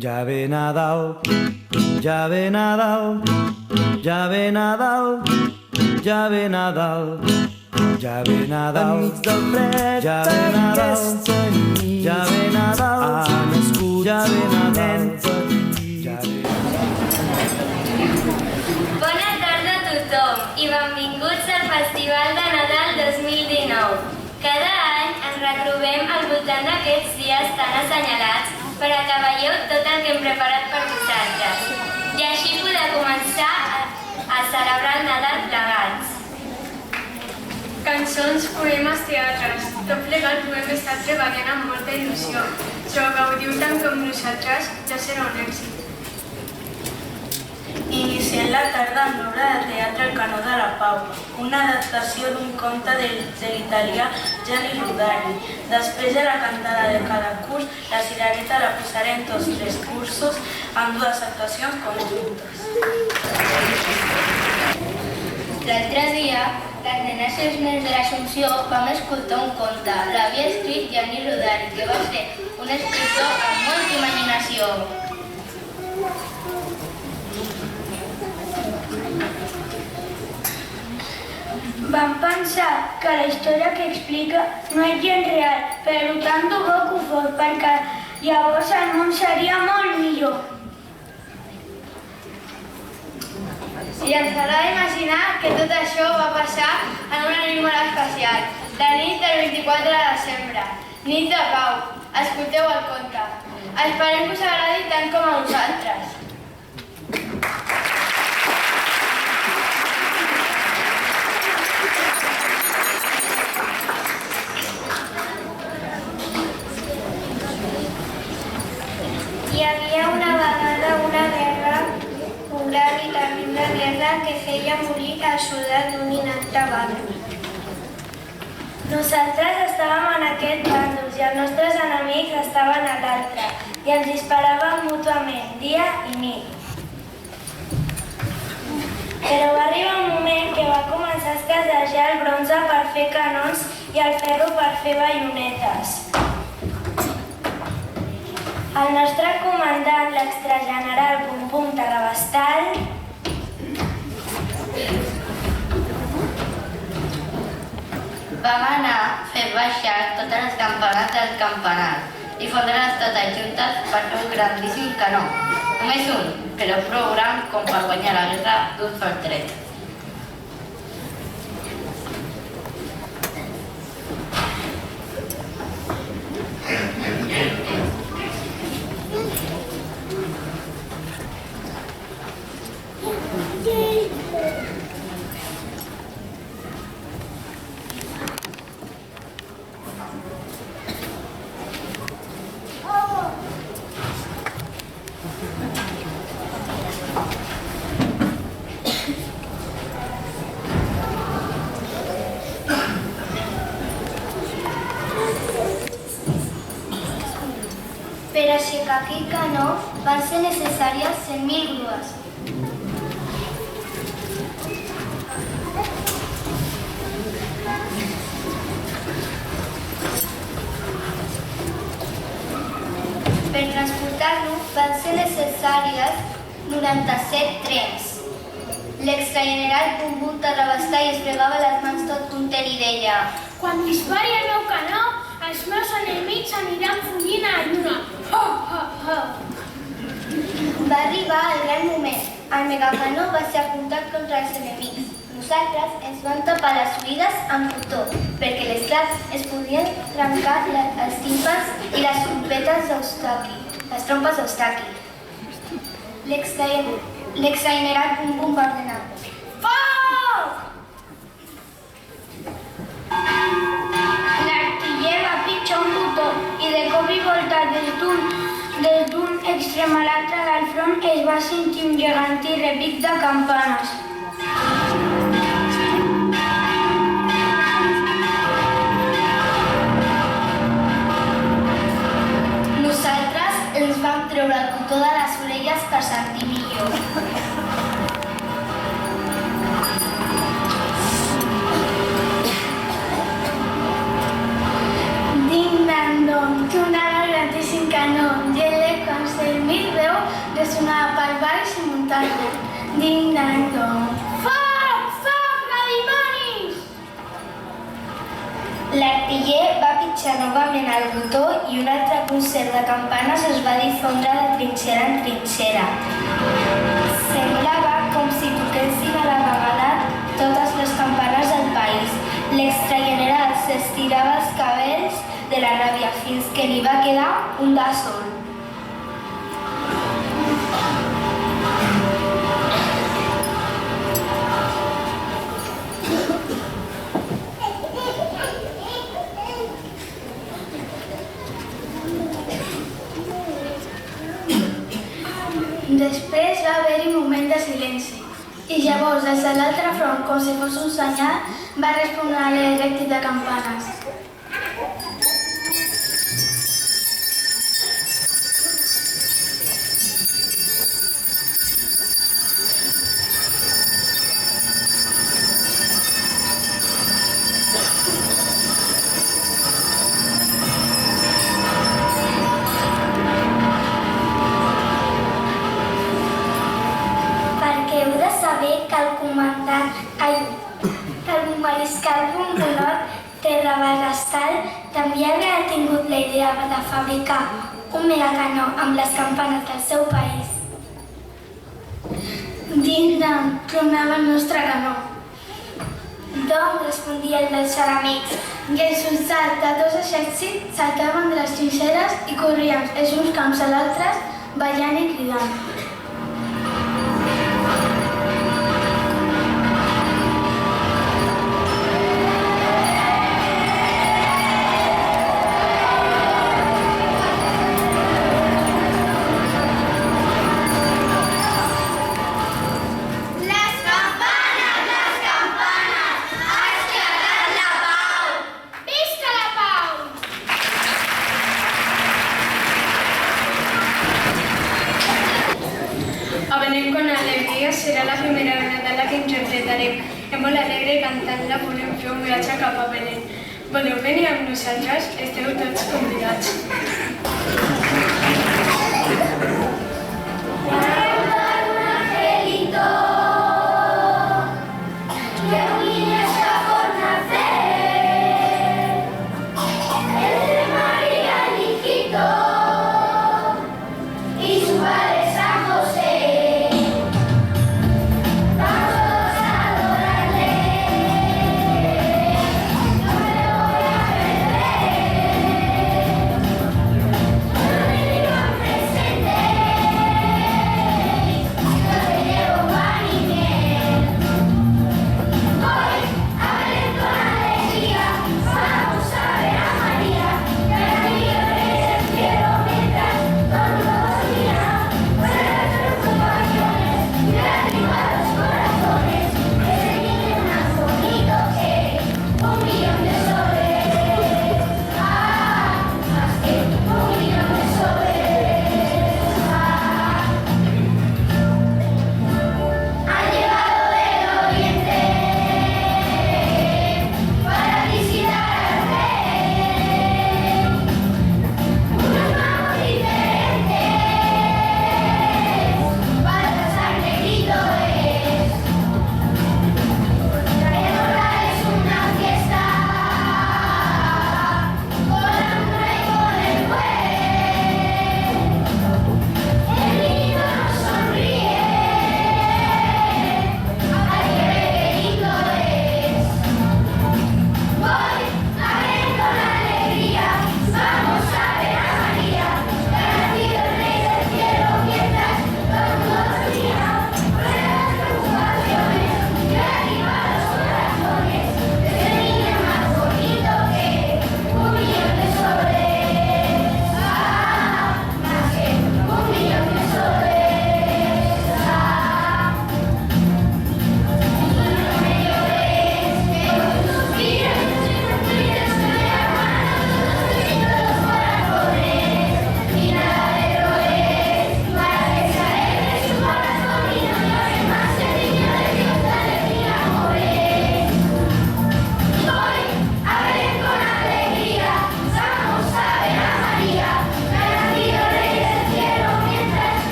Ya ve Nadal, ya ve Nadal, ya ve Nadal, ya ve Nadal, ja ve Nadal. Amics del fred, ja ve Nadal, ja ve Nadal, ha nascut, ja ve Nadal, ja ve Bona tarda a tothom i benvinguts al Festival de Nadal 2019. Cada any ens retrobem al voltant d'aquests dies tan assenyalats per a que veieu tot el que hem preparat per vosaltres i així poder començar a celebrar el Nadal plegats. Cançons, poemes, teatres, tot plegat ho hem estat treballant amb molta il·lusió. Si ho gaudiu tant com nosaltres, ja serà un èxit. Iniciem la tarda amb l'obra de teatre El canó de la Pau, una adaptació d'un conte de l'italià Gianni Rodari. Després de la cantada de cada curs, la cirereta la posarem tots tres cursos amb dues actuacions conjuntes. L'altre dia, les nenes i els nens de l'Assumpció vam escoltar un conte. L'havia escrit Gianni Rodari, que va ser un escriptor amb molta imaginació. Vam pensar que la història que explica no és gens real, però tant de bo que ho fos, perquè llavors el món seria molt millor. I ens agrada imaginar que tot això va passar en un animal especial, la nit del 24 de desembre, nit de pau. Escolteu el conte. Esperem que us agradi tant com a nosaltres. Hi havia una vegada una guerra, una gran i terrible guerra que feia morir els soldats d'un i altre bàndol. Nosaltres estàvem en aquest bàndol i els nostres enemics estaven a l'altre i ens disparàvem mútuament, dia i nit. Però va arribar un moment que va començar a escassejar el bronze per fer canons i el ferro per fer baionetes. El nostre comandant, l'extrageneral Pum Pum Tarabastal, Vam anar fent baixar totes les campanades del campanar i fondre-les totes juntes per fer un grandíssim canó. Només un, però prou gran com per guanyar la guerra d'un sol tret. per aixecar aquell canó van ser necessàries 100.000 grues. Per transportar-lo van ser necessàries 97 trens. L'extrageneral Pum Pum Tarabastal es fregava les mans tot content i deia: quan dispari el meu canó, els meus enemics aniran fugint a la lluna. Ho, ho, ho. Va arribar el gran moment. El megacanó va ser apuntat contra els enemics. Nosaltres ens vam tapar les oïdes amb cotó, perquè les clars es podien trencar els tímpans i les trompetes d'Eustaqui, les trompes d'Eustaqui. L'extrageneral Pum Pum va ordenar: foc! L'artiller va pitjar un botó i de cop i volta des d'un extrem a l'altre del front es va sentir un gegantí repic de campanes. Nosaltres ens vam treure el cotó de les orelles per sentir millor. Ding dang dong, sonava el gratíssim canó, i el de con 100.000 ressonava pel baix i muntanya. Ding-dang-dong. Foc! Foc! Redimonis! L'artiller va pitjar novament el botó i un altre concert de campanes es va difondre de trinxera en trinxera. Semblava com si toquessin a la vegada totes les campanes del país. L'extrageneral s'estirava els cabells de la ràbia fins que li va quedar un de sol. Després va haver-hi un moment de silenci i llavors des de l'altre front, com si fos un senyal, va respondre l'elèctric de campanes. Perquè heu de saber que el mariscal Bombonot Terrabarrestal també havia tingut la idea de fabricar un megacanó amb les campanes del seu país. Ding-dong, tronava el nostre canó. Dong, respondia el dels xeramics, i els soldats de dos exèrcits saltaven de les trinxeres i corrien els uns camps a l'altres, ballant i cridant. Visca la pau! Venim con alegria serà la primera Nadala que interpretarem. És molt alegre cantant-la, volem fer un viatge cap a Belén. Voleu venir amb nosaltres? Esteu tots convidats. Thank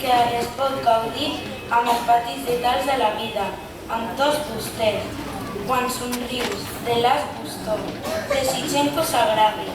que es pot gaudir amb els petits detalls de la vida, amb tots vostès. Quan somrius, de l'as gustó, desitgem que us agradi.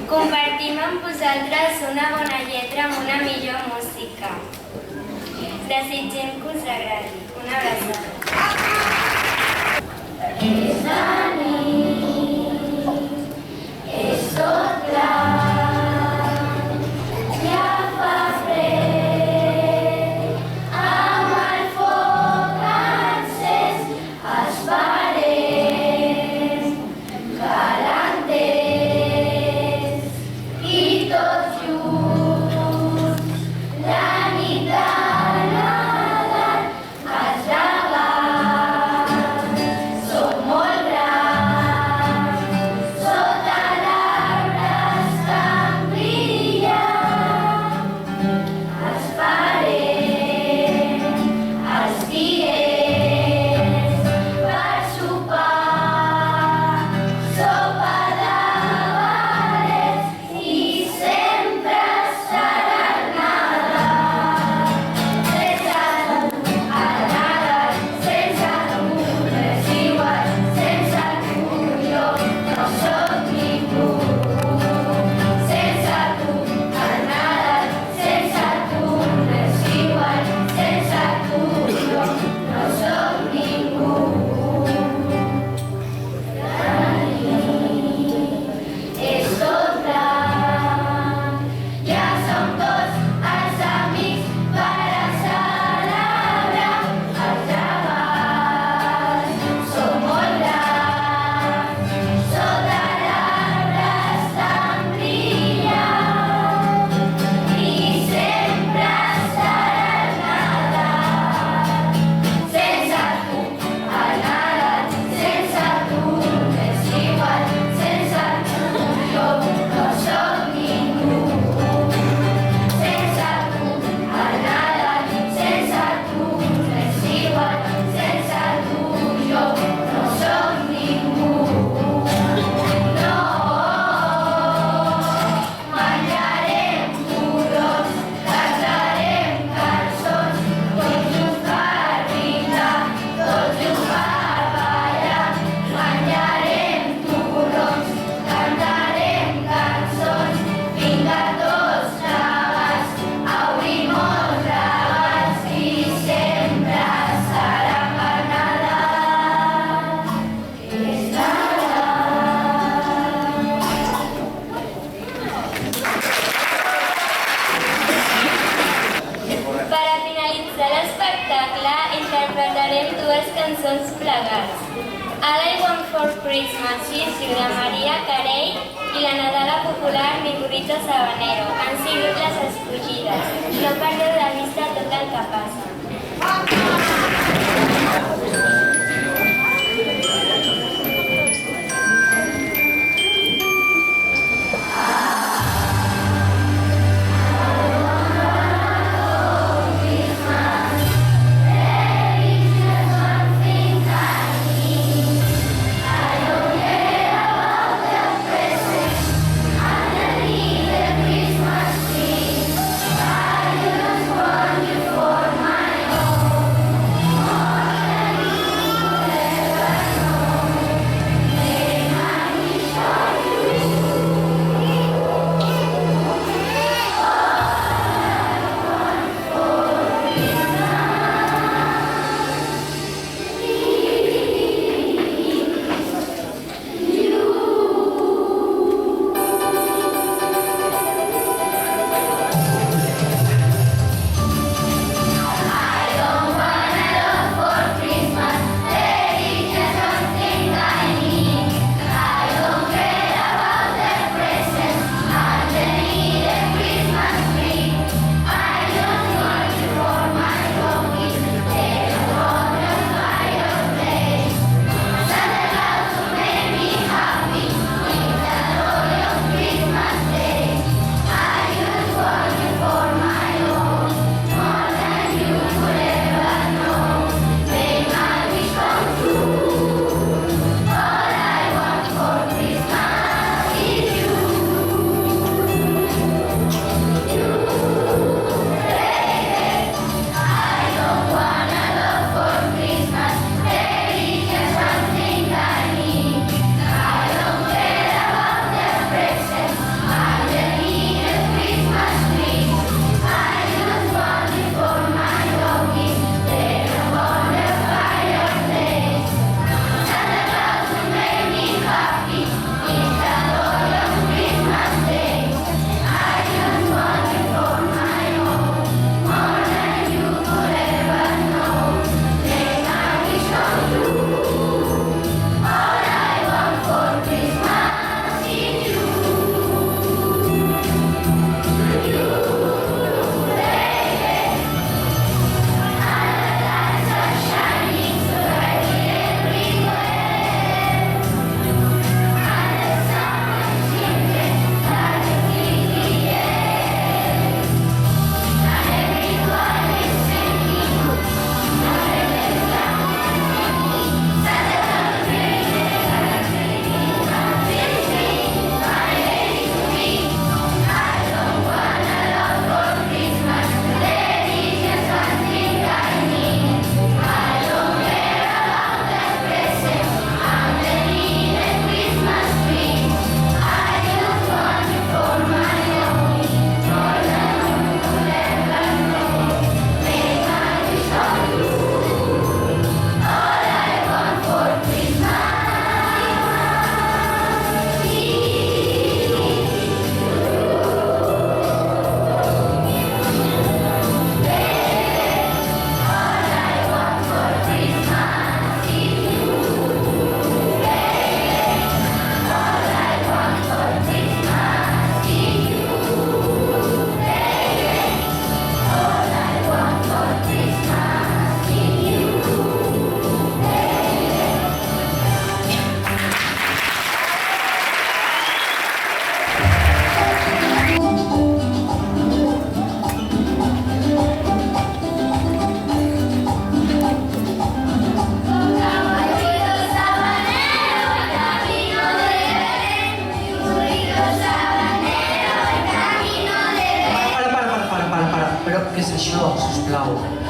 Compartim amb vosaltres una bona lletra amb una millor música. Desitgem que us agradi. Una abraçada. Aquesta nit és tot blanc, ja fa fred, amb el foc encès esperem calenters i tots junts la nit de Nadal els regals són molt grans. començar l'espectacle, interpretarem dues cançons plegats. All I Want for Christmas Is de Maria Carey i la Nadala popular Mi Burrito Sabanero. Han sigut les escollides. No perdeu de vista tot el que passa.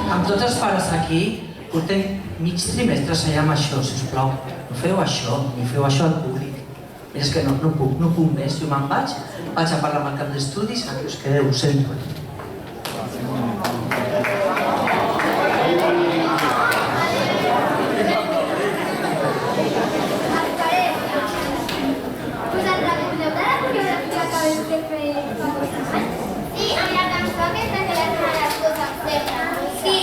Amb tots els pares aquí, portem mig trimestre assenyant amb això, sisplau. No feu això, ni feu això al públic. És que no puc més. Jo me'n vaig a parlar amb el cap d'estudis, aquí us quedeu, ho sento. Sí, amb la cançó aquesta que la setmana coses certes. Sí,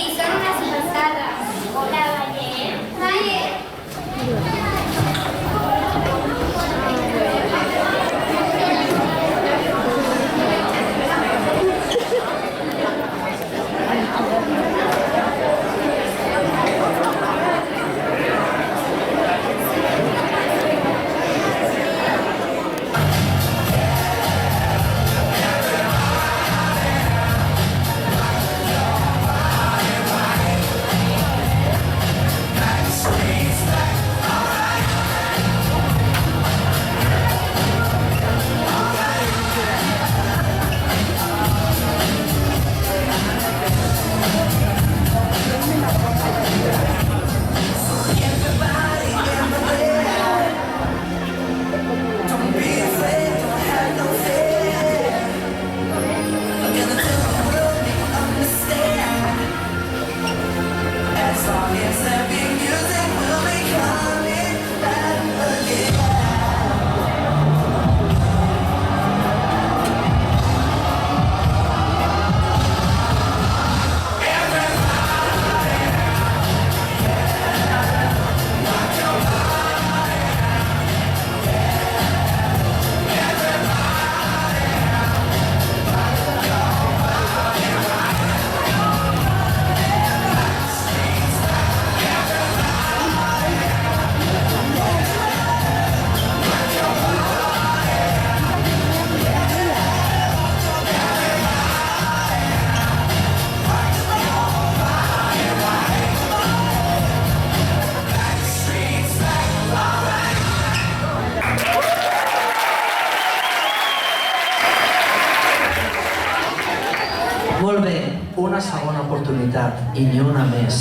una segona oportunitat i ni una més.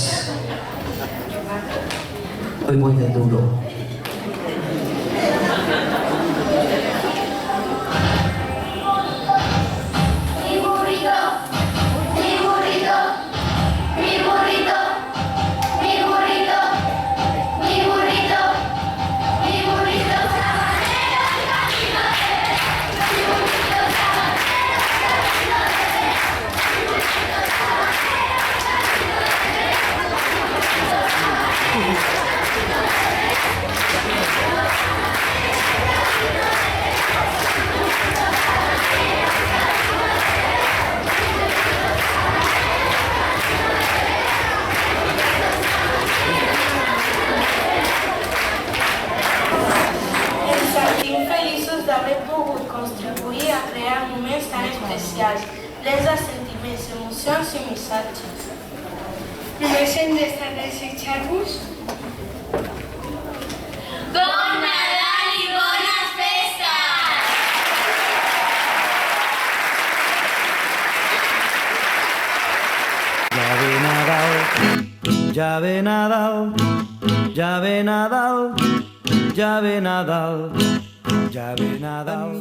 Hoy voy de duro. Mi burrito, mi burrito, mi burrito, mi burrito, mi burrito, mi burrito sabanero y caminote, mi burrito sabanero y caminote, mi burrito sabanero y caminote. Ens sentim feliços d'haver pogut contribuir a crear moments tan especials, plens de sentiments, emocions i missatges. Només hem d'estar desitjar-vos Bon Nadal i bones festes! Ya ve Nadal, ya ve Nadal, ya ve Nadal, ya ve Nadal, ya ve Nadal.